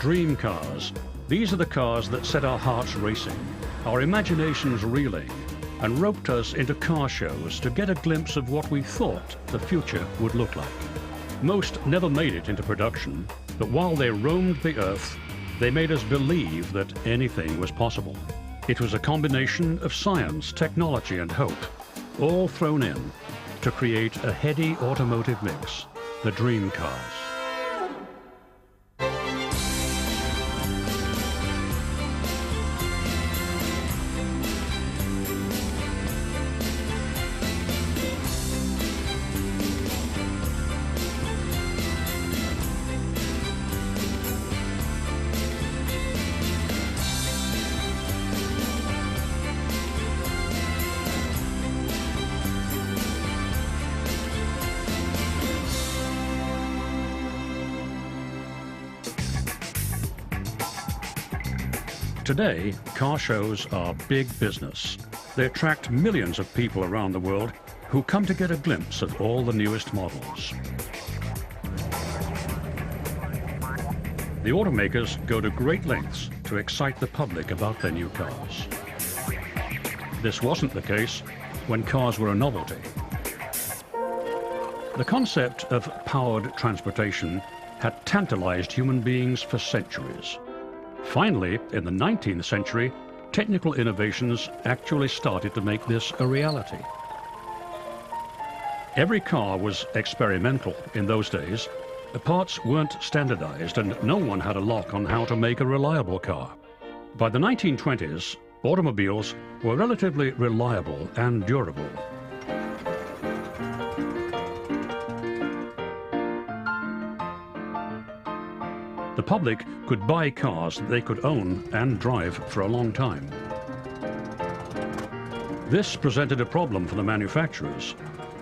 dream cars. These are the cars that set our hearts racing, our imaginations reeling, and roped us into car shows to get a glimpse of what we thought the future would look like. Most never made it into production, but while they roamed the earth, they made us believe that anything was possible. It was a combination of science, technology, and hope, all thrown in to create a heady automotive mix, the dream cars. Today, car shows are big business. They attract millions of people around the world who come to get a glimpse of all the newest models. The automakers go to great lengths to excite the public about their new cars. This wasn't the case when cars were a novelty. The concept of powered transportation had tantalized human beings for centuries. Finally, in the 19th century, technical innovations actually started to make this a reality. Every car was experimental in those days. The parts weren't standardized and no one had a lock on how to make a reliable car. By the 1920s, automobiles were relatively reliable and durable. The public could buy cars that they could own and drive for a long time. This presented a problem for the manufacturers.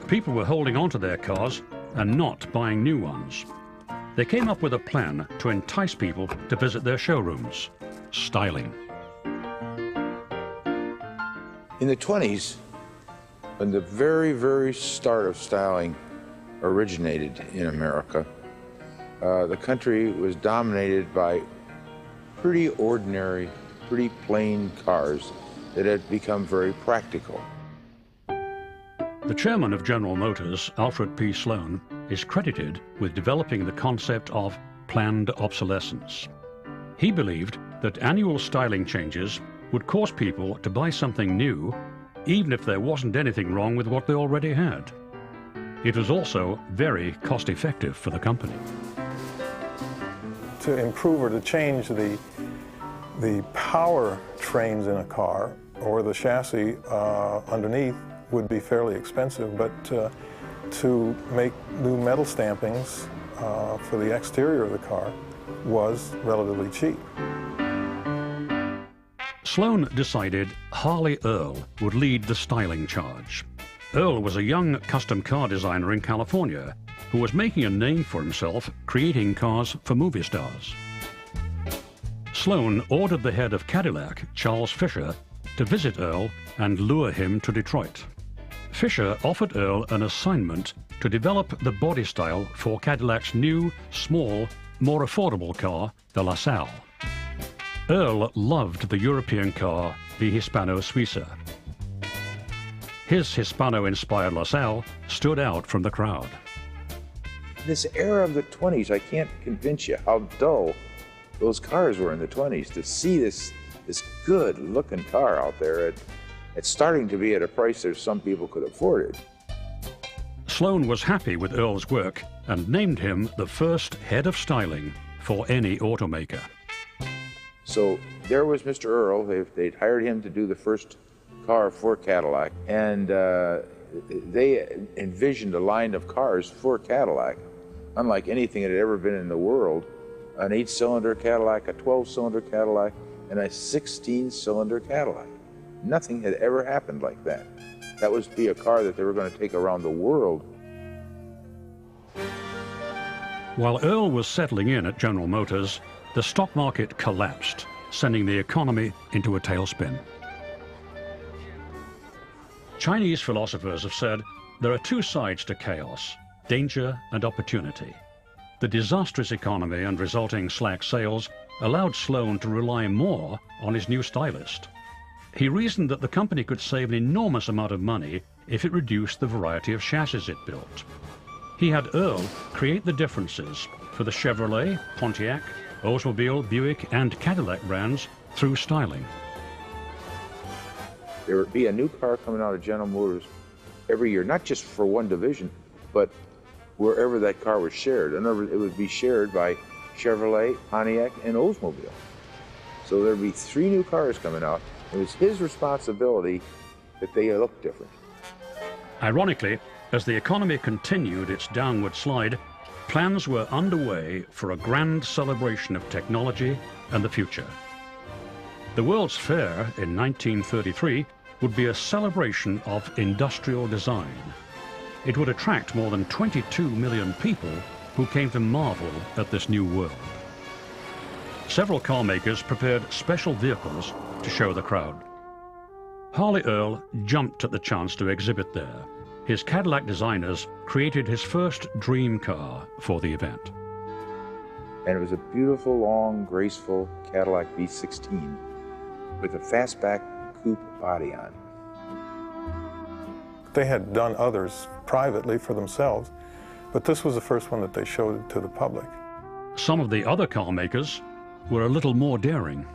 People were holding on to their cars and not buying new ones. They came up with a plan to entice people to visit their showrooms: styling. In the 20s, when the very, very start of styling originated in America, the country was dominated by pretty ordinary, pretty plain cars that had become very practical. The chairman of General Motors, Alfred P. Sloan, is credited with developing the concept of planned obsolescence. He believed that annual styling changes would cause people to buy something new, even if there wasn't anything wrong with what they already had. It was also very cost-effective for the company. To improve or to change the power trains in a car or the chassis underneath would be fairly expensive, but to make new metal stampings for the exterior of the car was relatively cheap. Sloan decided Harley Earl would lead the styling charge. Earl was a young custom car designer in California who was making a name for himself creating cars for movie stars. Sloan ordered the head of Cadillac, Charles Fisher, to visit Earl and lure him to Detroit. Fisher offered Earl an assignment to develop the body style for Cadillac's new, small, more affordable car, the LaSalle. Earl loved the European car, the Hispano Suiza. His Hispano-inspired LaSalle stood out from the crowd. This era of the 20s, I can't convince you how dull those cars were in the 20s. To see this good-looking car out there, it's starting to be at a price that some people could afford it. Sloan was happy with Earl's work and named him the first head of styling for any automaker. So there was Mr. Earl. They'd hired him to do the first car for Cadillac, and they envisioned a line of cars for Cadillac, unlike anything that had ever been in the world. An 8-cylinder Cadillac, a 12-cylinder Cadillac, and a 16-cylinder Cadillac. Nothing had ever happened like that. That was to be a car that they were going to take around the world. While Earl was settling in at General Motors, the stock market collapsed, sending the economy into a tailspin. Chinese philosophers have said there are two sides to chaos: danger and opportunity. The disastrous economy and resulting slack sales allowed Sloan to rely more on his new stylist. He reasoned that the company could save an enormous amount of money if it reduced the variety of chassis it built. He had Earl create the differences for the Chevrolet, Pontiac, Oldsmobile, Buick, and Cadillac brands through styling. There would be a new car coming out of General Motors every year, not just for one division, but wherever that car was shared. In other words, it would be shared by Chevrolet, Pontiac, and Oldsmobile. So there'd be 3 new cars coming out. It was his responsibility that they looked different. Ironically, as the economy continued its downward slide, plans were underway for a grand celebration of technology and the future. The World's Fair in 1933 would be a celebration of industrial design. It would attract more than 22 million people who came to marvel at this new world. Several car makers prepared special vehicles to show the crowd. Harley Earl jumped at the chance to exhibit there. His Cadillac designers created his first dream car for the event. And it was a beautiful, long, graceful Cadillac V16 with a fastback coupe body on. They had done others privately for themselves, but this was the first one that they showed to the public. Some of the other car makers were a little more daring.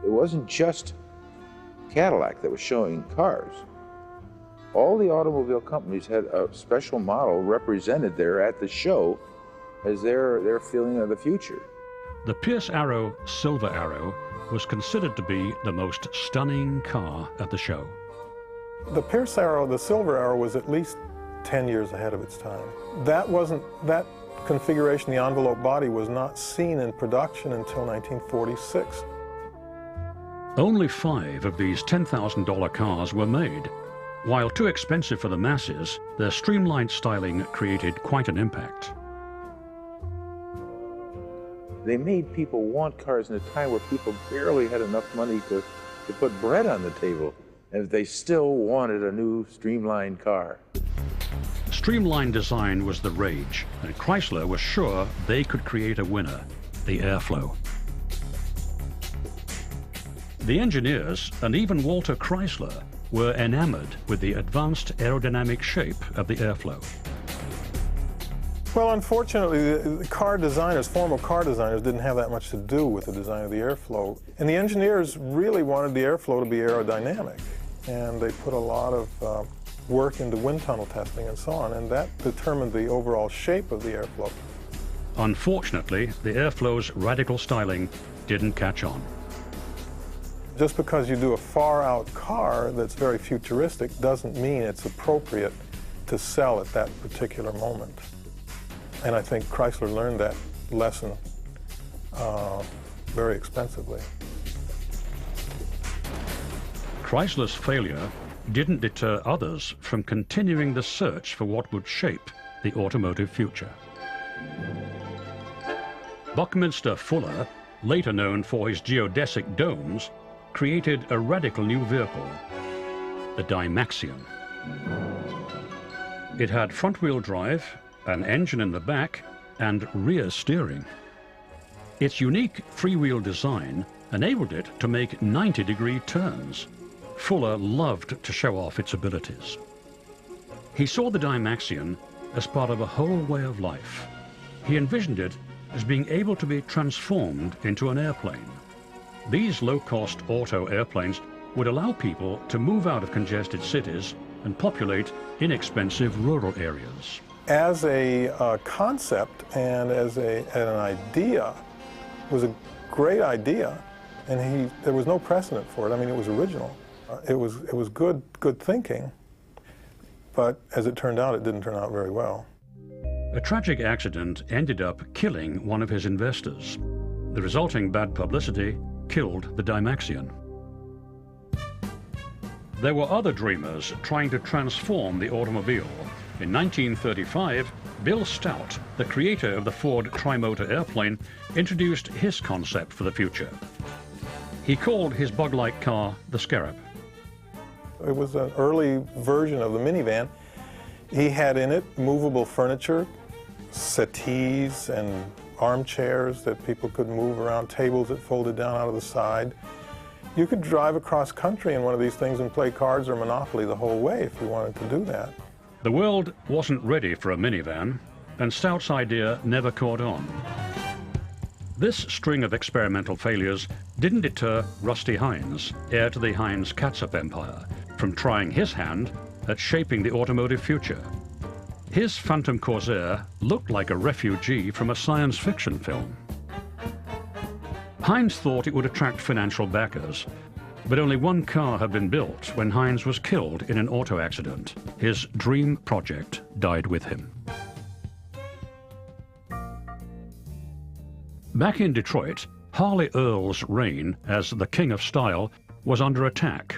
It wasn't just Cadillac that was showing cars. All the automobile companies had a special model represented there at the show as their feeling of the future. The Pierce Arrow Silver Arrow was considered to be the most stunning car at the show. The Pierce Arrow, the Silver Arrow, was at least 10 years ahead of its time. That configuration, the envelope body, was not seen in production until 1946. Only 5 of these $10,000 cars were made. While too expensive for the masses, their streamlined styling created quite an impact. They made people want cars in a time where people barely had enough money to put bread on the table, and they still wanted a new streamlined car. Streamlined design was the rage, and Chrysler was sure they could create a winner, the Airflow. The engineers, and even Walter Chrysler, were enamored with the advanced aerodynamic shape of the Airflow. Well, unfortunately, the car designers, formal car designers, didn't have that much to do with the design of the Airflow. And the engineers really wanted the Airflow to be aerodynamic. And they put a lot of work into wind tunnel testing and so on, and that determined the overall shape of the Airflow. Unfortunately, the Airflow's radical styling didn't catch on. Just because you do a far-out car that's very futuristic doesn't mean it's appropriate to sell at that particular moment. And I think Chrysler learned that lesson very expensively. Chrysler's failure didn't deter others from continuing the search for what would shape the automotive future. Buckminster Fuller, later known for his geodesic domes, created a radical new vehicle, the Dymaxion. It had front-wheel drive, an engine in the back, and rear steering. Its unique three-wheel design enabled it to make 90-degree turns. Fuller loved to show off its abilities. He saw the Dymaxion as part of a whole way of life. He envisioned it as being able to be transformed into an airplane. These low-cost auto airplanes would allow people to move out of congested cities and populate inexpensive rural areas. As a concept and as an idea, it was a great idea, and there was no precedent for it. I mean, it was original. It was good thinking, but as it turned out, it didn't turn out very well. A tragic accident ended up killing one of his investors. The resulting bad publicity killed the Dymaxion. There were other dreamers trying to transform the automobile. In 1935, Bill Stout, the creator of the Ford Trimotor airplane, introduced his concept for the future. He called his bug-like car the Scarab. It was an early version of the minivan. He had in it movable furniture, settees and armchairs that people could move around, tables that folded down out of the side. You could drive across country in one of these things and play cards or Monopoly the whole way if you wanted to do that. The world wasn't ready for a minivan, and Stout's idea never caught on. This string of experimental failures didn't deter Rusty Hines, heir to the Heinz-Catsup empire, from trying his hand at shaping the automotive future. His Phantom Corsair looked like a refugee from a science fiction film. Heinz thought it would attract financial backers, but only one car had been built when Heinz was killed in an auto accident. His dream project died with him. Back in Detroit, Harley Earl's reign as the king of style was under attack.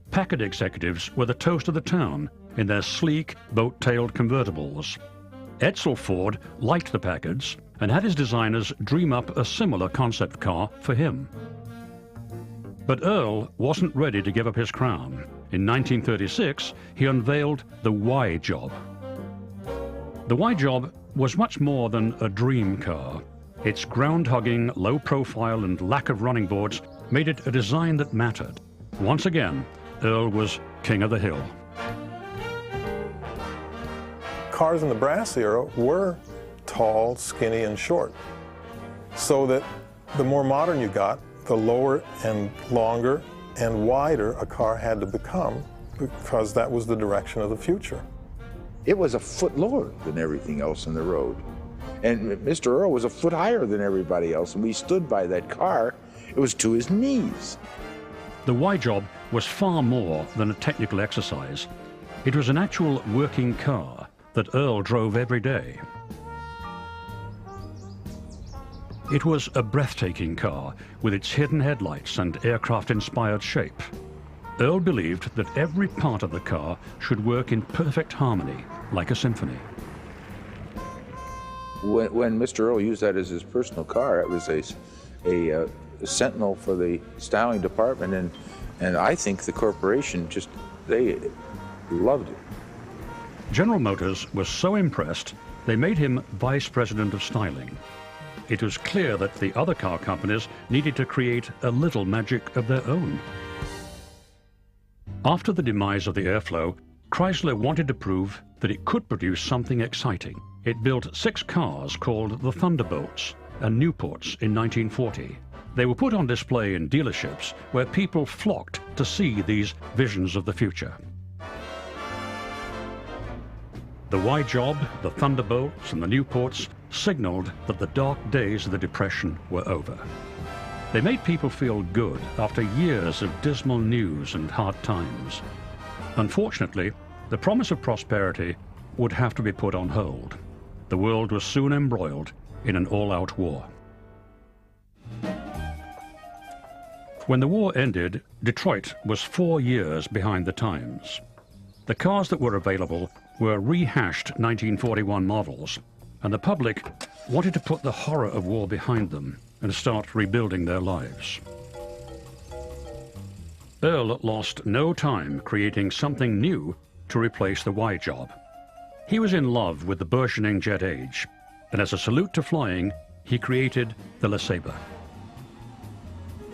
Packard executives were the toast of the town in their sleek, boat-tailed convertibles. Edsel Ford liked the Packards and had his designers dream up a similar concept car for him. But Earl wasn't ready to give up his crown. In 1936, he unveiled the Y-Job. The Y-Job was much more than a dream car. Its ground-hugging, low profile and lack of running boards made it a design that mattered. Once again, Earl was king of the hill. Cars in the brass era were tall, skinny, and short, so that the more modern you got, the lower and longer and wider a car had to become, because that was the direction of the future. It was a foot lower than everything else on the road. And Mr. Earl was a foot higher than everybody else, and we stood by that car. It was to his knees. The Y-Job was far more than a technical exercise. It was an actual working car that Earl drove every day. It was a breathtaking car with its hidden headlights and aircraft-inspired shape. Earl believed that every part of the car should work in perfect harmony, like a symphony. When Mr. Earl used that as his personal car, it was a sentinel for the styling department, and I think the corporation they loved it. General Motors was so impressed, they made him vice president of styling. It was clear that the other car companies needed to create a little magic of their own. After the demise of the Airflow, Chrysler wanted to prove that it could produce something exciting. It built 6 cars called the Thunderbolts and Newports in 1940. They were put on display in dealerships where people flocked to see these visions of the future. The Y-Job, the Thunderbolts, and the Newports signaled that the dark days of the Depression were over. They made people feel good after years of dismal news and hard times. Unfortunately, the promise of prosperity would have to be put on hold. The world was soon embroiled in an all-out war. When the war ended, Detroit was 4 years behind the times. The cars that were available were rehashed 1941 models, and the public wanted to put the horror of war behind them and start rebuilding their lives. Earl lost no time creating something new to replace the Y-Job. He was in love with the burgeoning jet age, and as a salute to flying, he created the LeSabre.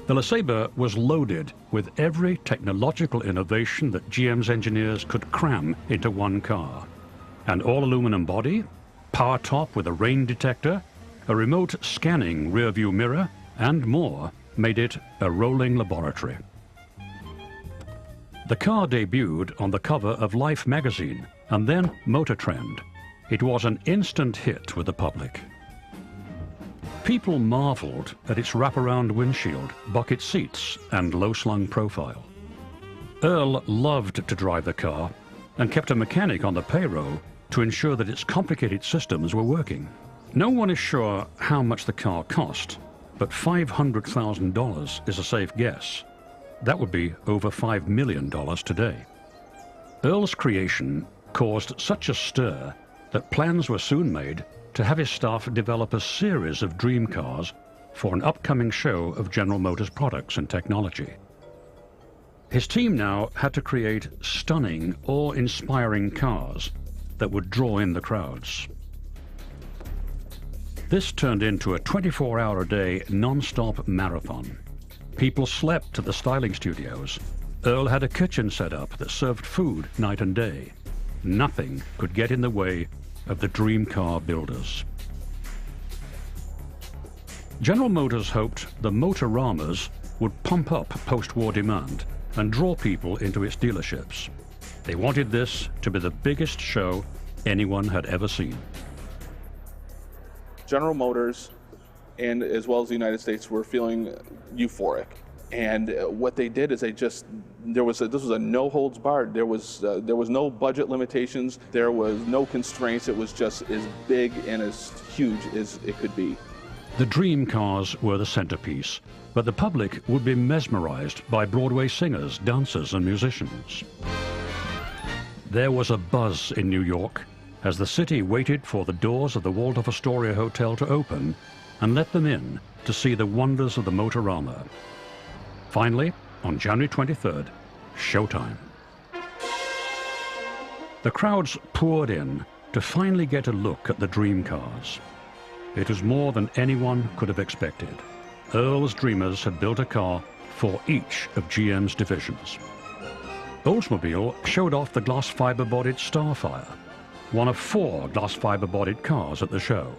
The LeSabre was loaded with every technological innovation that GM's engineers could cram into one car. An all-aluminum body, power top with a rain detector, a remote scanning rearview mirror, and more made it a rolling laboratory. The car debuted on the cover of Life magazine and then Motor Trend. It was an instant hit with the public. People marveled at its wraparound windshield, bucket seats, and low-slung profile. Earl loved to drive the car and kept a mechanic on the payroll to ensure that its complicated systems were working. No one is sure how much the car cost, but $500,000 is a safe guess. That would be over $5 million today. Earl's creation caused such a stir that plans were soon made to have his staff develop a series of dream cars for an upcoming show of General Motors products and technology. His team now had to create stunning, awe-inspiring cars that would draw in the crowds. This turned into a 24-hour-a-day non-stop marathon. People slept at the styling studios. Earl had a kitchen set up that served food night and day. Nothing could get in the way of the dream car builders. General Motors hoped the Motoramas would pump up post-war demand and draw people into its dealerships. They wanted this to be the biggest show anyone had ever seen. General Motors, and as well as the United States, were feeling euphoric. And what they did is this was a no holds barred. There was no budget limitations. There was no constraints. It was just as big and as huge as it could be. The dream cars were the centerpiece, but the public would be mesmerized by Broadway singers, dancers, and musicians. There was a buzz in New York as the city waited for the doors of the Waldorf Astoria Hotel to open and let them in to see the wonders of the Motorama. Finally, on January 23rd, showtime. The crowds poured in to finally get a look at the dream cars. It was more than anyone could have expected. Earl's Dreamers had built a car for each of GM's divisions. Oldsmobile showed off the glass fiber-bodied Starfire, one of 4 glass fiber-bodied cars at the show.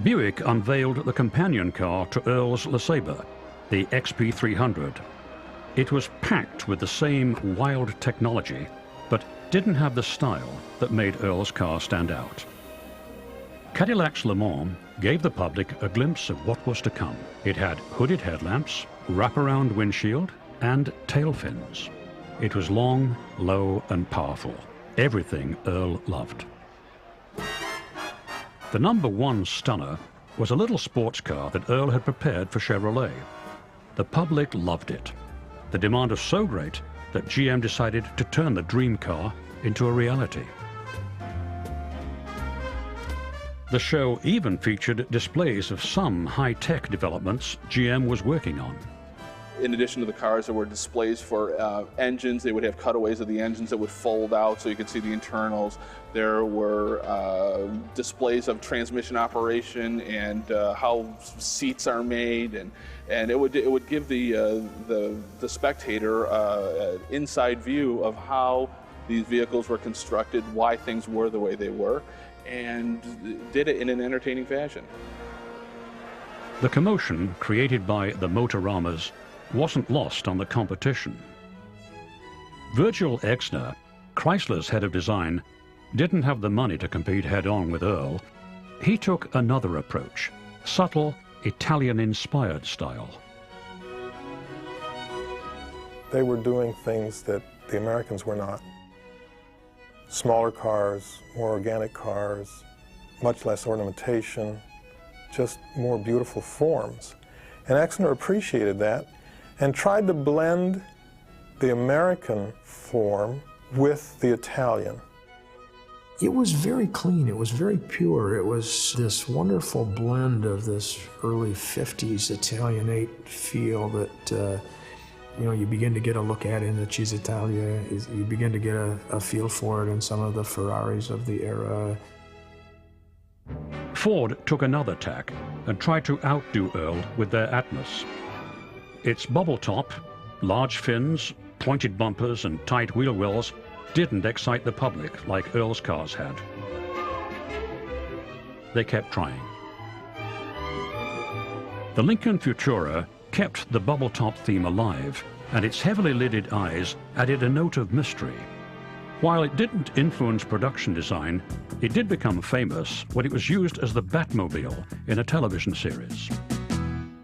Buick unveiled the companion car to Earl's LeSabre, the XP300. It was packed with the same wild technology, but didn't have the style that made Earl's car stand out. Cadillac's Le Mans gave the public a glimpse of what was to come. It had hooded headlamps, wraparound windshield, and tail fins. It was long, low, and powerful. Everything Earl loved. The #1 stunner was a little sports car that Earl had prepared for Chevrolet. The public loved it. The demand was so great that GM decided to turn the dream car into a reality. The show even featured displays of some high-tech developments GM was working on. In addition to the cars, there were displays for engines. They would have cutaways of the engines that would fold out so you could see the internals. There were displays of transmission operation and how seats are made, and it would give the spectator an inside view of how these vehicles were constructed, why things were the way they were, and did it in an entertaining fashion. The commotion created by the Motoramas wasn't lost on the competition. Virgil Exner, Chrysler's head of design, didn't have the money to compete head-on with Earl. He took another approach, subtle, Italian-inspired style. They were doing things that the Americans were not. Smaller cars, more organic cars, much less ornamentation, just more beautiful forms. And Exner appreciated that and tried to blend the American form with the Italian. It was very clean, it was very pure. It was this wonderful blend of this early 50s Italianate feel that you begin to get a look at in the Cisitalia. You begin to get a feel for it in some of the Ferraris of the era. Ford took another tack and tried to outdo Earl with their Atmos. Its bubble top, large fins, pointed bumpers, and tight wheel wells didn't excite the public like Earl's cars had. They kept trying. The Lincoln Futura kept the bubble top theme alive, and its heavily lidded eyes added a note of mystery. While it didn't influence production design, it did become famous when it was used as the Batmobile in a television series.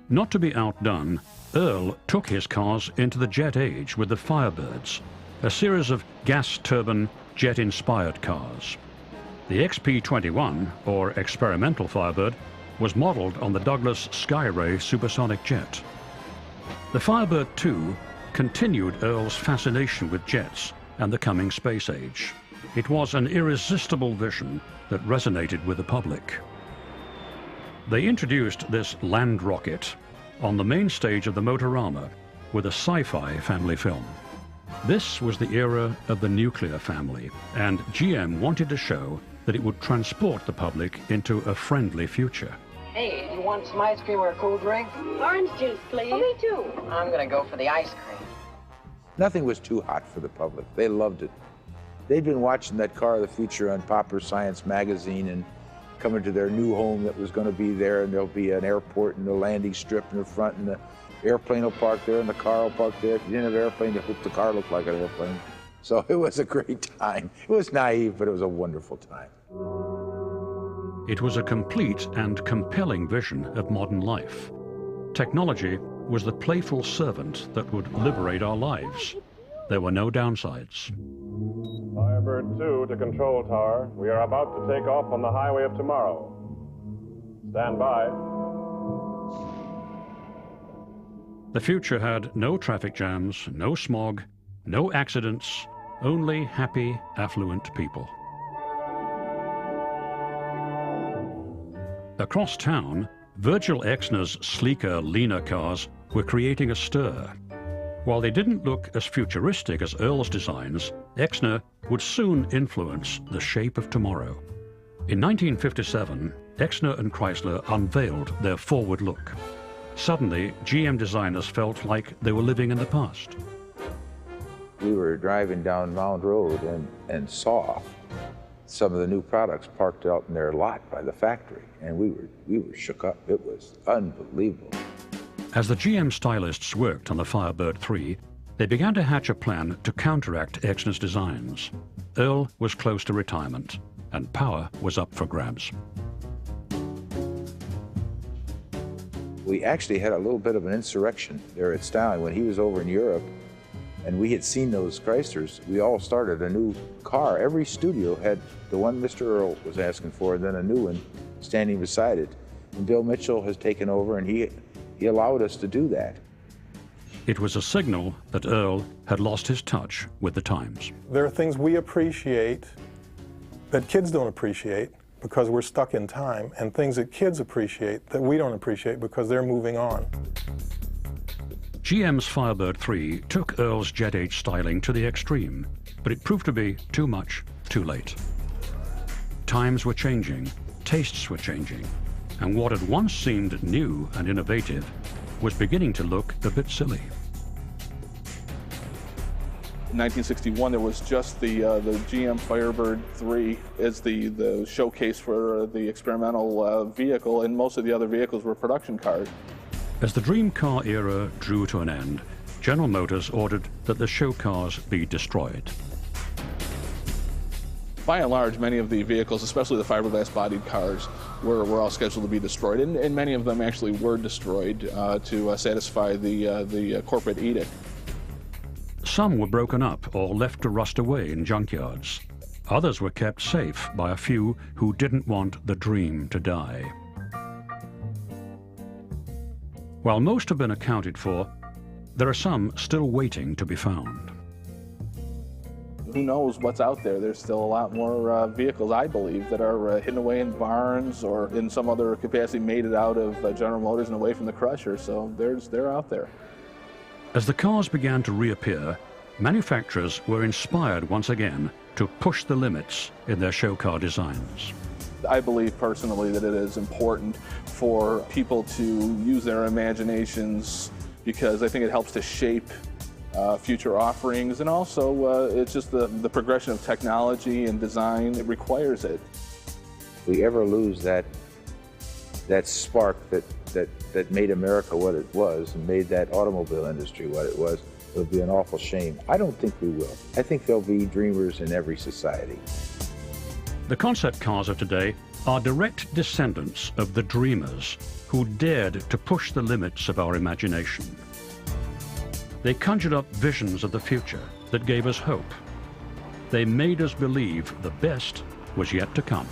Not to be outdone, Earl took his cars into the jet age with the Firebirds, a series of gas turbine, jet-inspired cars. The XP-21, or experimental Firebird, was modeled on the Douglas Skyray supersonic jet. The Firebird II continued Earl's fascination with jets and the coming space age. It was an irresistible vision that resonated with the public. They introduced this land rocket on the main stage of the Motorama with a sci-fi family film. This was the era of the nuclear family, and GM wanted to show that it would transport the public into a friendly future. Hey, you want some ice cream or a cool drink? Orange juice, please. Oh, me too. I'm gonna go for the ice cream. Nothing was too hot for the public. They loved it. They'd been watching that car of the future on Popular Science magazine and coming to their new home that was going to be there, and there'll be an airport and a landing strip in the front, and the airplane will park there and the car will park there. If you didn't have an airplane, the car looked like an airplane. So it was a great time. It was naive, but it was a wonderful time. It was a complete and compelling vision of modern life. Technology was the playful servant that would liberate our lives. There were no downsides. Firebird 2 to Control Tower. We are about to take off on the highway of tomorrow. Stand by. The future had no traffic jams, no smog, no accidents, only happy, affluent people. Across town, Virgil Exner's sleeker, leaner cars were creating a stir. While they didn't look as futuristic as Earl's designs, Exner would soon influence the shape of tomorrow. In 1957, Exner and Chrysler unveiled their forward look. Suddenly, GM designers felt like they were living in the past. We were driving down Mound Road and saw some of the new products parked out in their lot by the factory, and we were shook up. It was unbelievable. As the GM stylists worked on the Firebird 3, they began to hatch a plan to counteract Exner's designs. Earl was close to retirement, and power was up for grabs. We actually had a little bit of an insurrection there at Stallion when he was over in Europe, and we had seen those Chryslers. We all started a new car. Every studio had the one Mr. Earl was asking for, and then a new one standing beside it. And Bill Mitchell has taken over, and he allowed us to do that. It was a signal that Earl had lost his touch with the times. There are things we appreciate that kids don't appreciate because we're stuck in time, and things that kids appreciate that we don't appreciate because they're moving on. GM's Firebird 3 took Earl's jet age styling to the extreme, but it proved to be too much, too late. Times were changing, tastes were changing, and what had once seemed new and innovative was beginning to look a bit silly. In 1961, there was just the GM Firebird 3 as the showcase for the experimental vehicle, and most of the other vehicles were production cars. As the dream car era drew to an end, General Motors ordered that the show cars be destroyed. By and large, many of the vehicles, especially the fiberglass-bodied cars, were all scheduled to be destroyed, and many of them actually were destroyed to satisfy the corporate edict. Some were broken up or left to rust away in junkyards. Others were kept safe by a few who didn't want the dream to die. While most have been accounted for, there are some still waiting to be found. Who knows what's out there? There's still a lot more vehicles, I believe, that are hidden away in barns or in some other capacity made it out of General Motors and away from the crusher, so they're out there. As the cars began to reappear, manufacturers were inspired once again to push the limits in their show car designs. I believe personally that it is important for people to use their imaginations because I think it helps to shape future offerings, and also it's just the progression of technology and design. It requires it. If we ever lose that spark that made America what it was and made that automobile industry what it was, it would be an awful shame. I don't think we will. I think there'll be dreamers in every society. The concept cars of today are direct descendants of the dreamers who dared to push the limits of our imagination. They conjured up visions of the future that gave us hope. They made us believe the best was yet to come.